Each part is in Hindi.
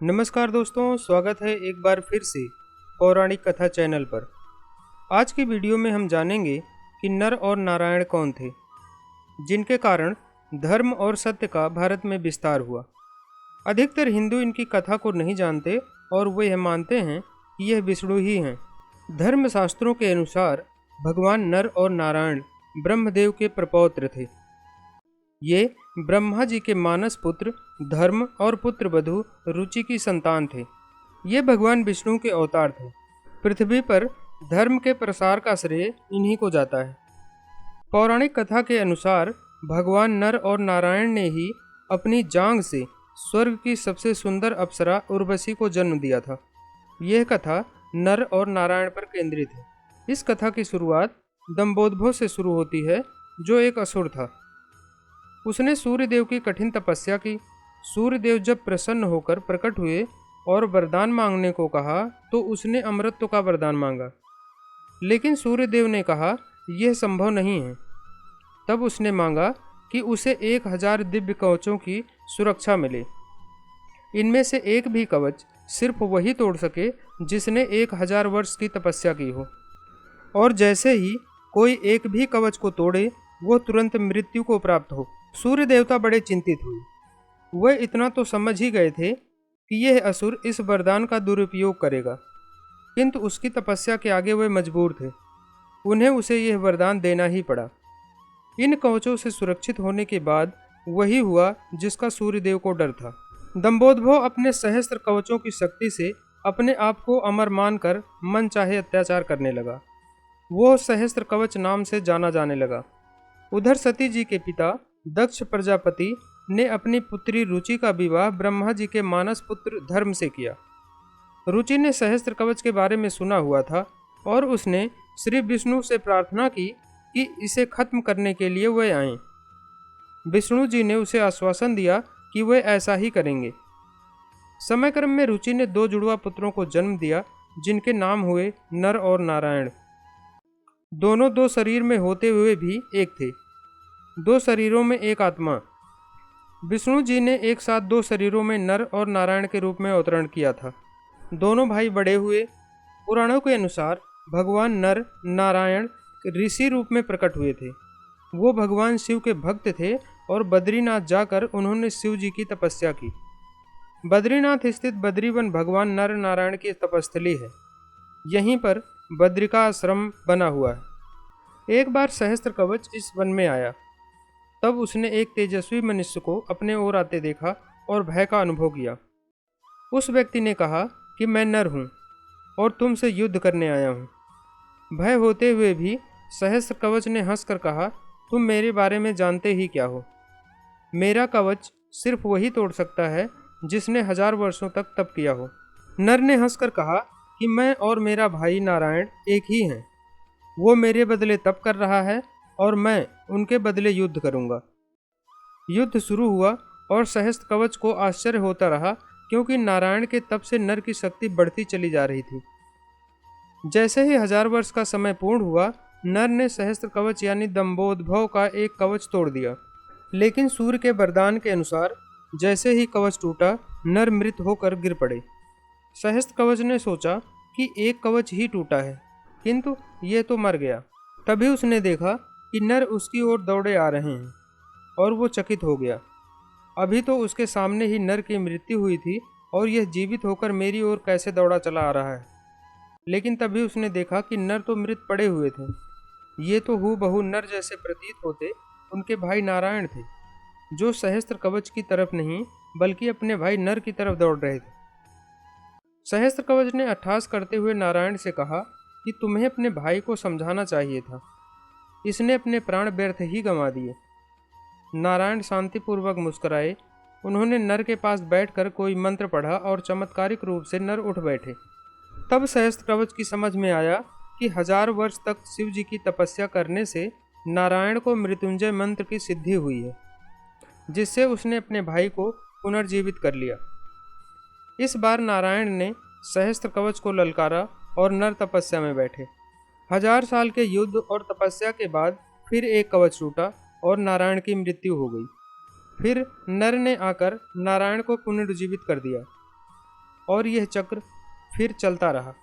नमस्कार दोस्तों, स्वागत है एक बार फिर से पौराणिक कथा चैनल पर। आज की वीडियो में हम जानेंगे कि नर और नारायण कौन थे, जिनके कारण धर्म और सत्य का भारत में विस्तार हुआ। अधिकतर हिंदू इनकी कथा को नहीं जानते और वे यह मानते हैं कि यह विष्णु ही हैं। धर्मशास्त्रों के अनुसार भगवान नर और नारायण ब्रह्मदेव के प्रपौत्र थे। ये ब्रह्मा जी के मानस पुत्र धर्म और पुत्र वधु रुचि की संतान थे। ये भगवान विष्णु के अवतार थे। पृथ्वी पर धर्म के प्रसार का श्रेय इन्हीं को जाता है। पौराणिक कथा के अनुसार भगवान नर और नारायण ने ही अपनी जांघ से स्वर्ग की सबसे सुंदर अप्सरा उर्वशी को जन्म दिया था। यह कथा नर और नारायण पर केंद्रित है। इस कथा की शुरुआत दंभोदभव से शुरू होती है, जो एक असुर था। उसने सूर्यदेव की कठिन तपस्या की। सूर्यदेव जब प्रसन्न होकर प्रकट हुए और वरदान मांगने को कहा तो उसने अमरत्व का वरदान मांगा, लेकिन सूर्यदेव ने कहा यह संभव नहीं है। तब उसने मांगा कि उसे 1000 दिव्य कवचों की सुरक्षा मिले। इनमें से एक भी कवच सिर्फ वही तोड़ सके जिसने 1000 वर्ष की तपस्या की हो, और जैसे ही कोई एक भी कवच को तोड़े वो तुरंत मृत्यु को प्राप्त हो। सूर्य देवता बड़े चिंतित हुए। वह इतना तो समझ ही गए थे कि यह असुर इस वरदान का दुरुपयोग करेगा, किंतु उसकी तपस्या के आगे वे मजबूर थे। उन्हें उसे यह वरदान देना ही पड़ा। इन कवचों से सुरक्षित होने के बाद वही हुआ जिसका सूर्यदेव को डर था। दंभोदभव अपने सहस्त्र कवचों की शक्ति से अपने आप को अमर मानकर मन चाहे अत्याचार करने लगा। वो सहस्त्र कवच नाम से जाना जाने लगा। उधर सती जी के पिता दक्ष प्रजापति ने अपनी पुत्री रुचि का विवाह ब्रह्मा जी के मानस पुत्र धर्म से किया। रुचि ने सहस्त्र कवच के बारे में सुना हुआ था और उसने श्री विष्णु से प्रार्थना की कि इसे खत्म करने के लिए वे आएं। विष्णु जी ने उसे आश्वासन दिया कि वे ऐसा ही करेंगे। समय क्रम में रुचि ने 2 जुड़वा पुत्रों को जन्म दिया, जिनके नाम हुए नर और नारायण। दोनों 2 शरीर में होते हुए भी एक थे, 2 शरीरों में एक आत्मा। विष्णु जी ने एक साथ 2 शरीरों में नर और नारायण के रूप में अवतरण किया था। दोनों भाई बड़े हुए। पुराणों के अनुसार भगवान नर नारायण ऋषि रूप में प्रकट हुए थे। वो भगवान शिव के भक्त थे और बद्रीनाथ जाकर उन्होंने शिव जी की तपस्या की। बद्रीनाथ स्थित बद्रीवन भगवान नर नारायण की तपस्थली है। यहीं पर बद्रिका आश्रम बना हुआ है। एक बार सहस्त्र कवच इस वन में आया। तब उसने एक तेजस्वी मनुष्य को अपने ओर आते देखा और भय का अनुभव किया। उस व्यक्ति ने कहा कि मैं नर हूँ और तुमसे युद्ध करने आया हूँ। भय होते हुए भी सहस्त्र कवच ने हंसकर कहा, तुम मेरे बारे में जानते ही क्या हो। मेरा कवच सिर्फ वही तोड़ सकता है जिसने 1000 वर्षों तक तप किया हो। नर ने हंसकर कहा कि मैं और मेरा भाई नारायण एक ही हैं। वो मेरे बदले तप कर रहा है और मैं उनके बदले युद्ध करूंगा। युद्ध शुरू हुआ और सहस्त्र कवच को आश्चर्य होता रहा, क्योंकि नारायण के तप से नर की शक्ति बढ़ती चली जा रही थी। जैसे ही 1000 वर्ष का समय पूर्ण हुआ, नर ने सहस्त्र कवच यानी दंभोदभव का एक कवच तोड़ दिया। लेकिन सूर्य के वरदान के अनुसार जैसे ही कवच टूटा, नर मृत होकर गिर पड़े। सहस्त्र कवच ने सोचा कि एक कवच ही टूटा है, किंतु ये तो मर गया। तभी उसने देखा कि नर उसकी ओर दौड़े आ रहे हैं और वो चकित हो गया। अभी तो उसके सामने ही नर की मृत्यु हुई थी और यह जीवित होकर मेरी ओर कैसे दौड़ा चला आ रहा है। लेकिन तभी उसने देखा कि नर तो मृत पड़े हुए थे। ये तो हूबहू नर जैसे प्रतीत होते उनके भाई नारायण थे, जो सहस्त्र कवच की तरफ नहीं बल्कि अपने भाई नर की तरफ दौड़ रहे थे। सहस्त्र कवच ने अट्टहास करते हुए नारायण से कहा कि तुम्हें अपने भाई को समझाना चाहिए था, इसने अपने प्राण व्यर्थ ही गंवा दिए। नारायण शांतिपूर्वक मुस्कुराए। उन्होंने नर के पास बैठकर कोई मंत्र पढ़ा और चमत्कारिक रूप से नर उठ बैठे। तब सहस्त्र कवच की समझ में आया कि 1000 वर्ष तक शिव जी की तपस्या करने से नारायण को मृत्युंजय मंत्र की सिद्धि हुई है, जिससे उसने अपने भाई को पुनर्जीवित कर लिया। इस बार नारायण ने सहस्त्र कवच को ललकारा और नर तपस्या में बैठे। 1000 साल के युद्ध और तपस्या के बाद फिर एक कवच टूटा और नारायण की मृत्यु हो गई। फिर नर ने आकर नारायण को पुनर्जीवित कर दिया। और यह चक्र फिर चलता रहा।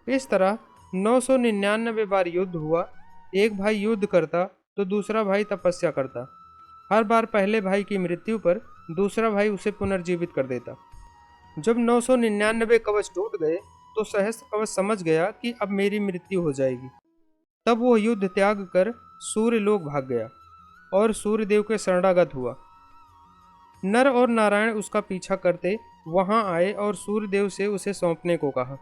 इस तरह 999 बार युद्ध हुआ। एक भाई युद्ध करता तो दूसरा भाई तपस्या करता। हर बार पहले भाई की मृत्यु पर दूसरा भाई उसे पुनर्जीवित कर देता। जब 999 कवच टूट गए तो सहस्त्र कवच समझ गया कि अब मेरी मृत्यु हो जाएगी। तब वो युद्ध त्याग कर सूर्यलोक भाग गया और सूर्यदेव के शरणागत हुआ। नर और नारायण उसका पीछा करते वहां आए और सूर्यदेव से उसे सौंपने को कहा,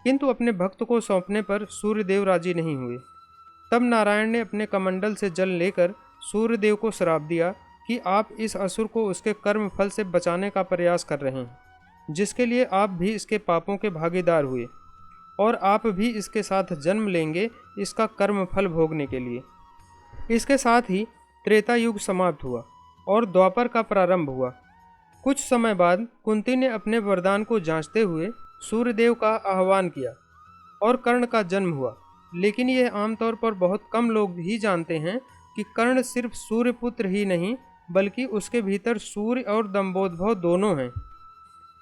किंतु अपने भक्त को सौंपने पर सूर्यदेव राजी नहीं हुए। तब नारायण ने अपने कमंडल से जल लेकर सूर्यदेव को श्राप दिया कि आप इस असुर को उसके कर्म फल से बचाने का प्रयास कर रहे हैं, जिसके लिए आप भी इसके पापों के भागीदार हुए और आप भी इसके साथ जन्म लेंगे इसका कर्म फल भोगने के लिए। इसके साथ ही त्रेता युग समाप्त हुआ और द्वापर का प्रारंभ हुआ। कुछ समय बाद कुंती ने अपने वरदान को जांचते हुए सूर्यदेव का आह्वान किया और कर्ण का जन्म हुआ। लेकिन यह आमतौर पर बहुत कम लोग ही जानते हैं कि कर्ण सिर्फ सूर्यपुत्र ही नहीं बल्कि उसके भीतर सूर्य और दंभोदभ दोनों हैं।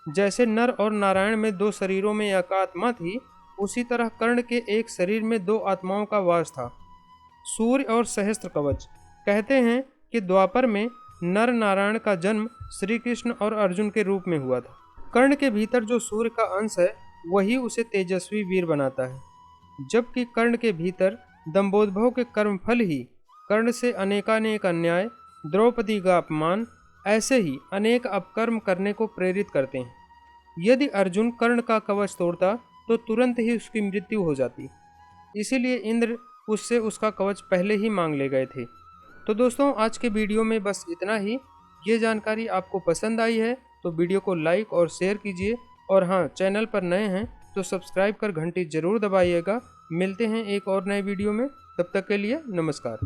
जैसे नर और नारायण में 2 शरीरों में एक आत्मा थी, उसी तरह कर्ण के एक शरीर में 2 आत्माओं का वास था, सूर्य और सहस्त्र कवच। कहते हैं कि द्वापर में नर नारायण का जन्म श्री कृष्ण और अर्जुन के रूप में हुआ था। कर्ण के भीतर जो सूर्य का अंश है वही उसे तेजस्वी वीर बनाता है, जबकि कर्ण के भीतर दंभोदभ के कर्मफल ही कर्ण से अनेकानेक अन्याय, द्रौपदी का अपमान, ऐसे ही अनेक अपकर्म करने को प्रेरित करते हैं। यदि अर्जुन कर्ण का कवच तोड़ता तो तुरंत ही उसकी मृत्यु हो जाती। इसीलिए इंद्र उससे उसका कवच पहले ही मांग ले गए थे। तो दोस्तों, आज के वीडियो में बस इतना ही। ये जानकारी आपको पसंद आई है तो वीडियो को लाइक और शेयर कीजिए, और हाँ, चैनल पर नए हैं तो सब्सक्राइब कर घंटी जरूर दबाइएगा। मिलते हैं एक और नए वीडियो में, तब तक के लिए नमस्कार।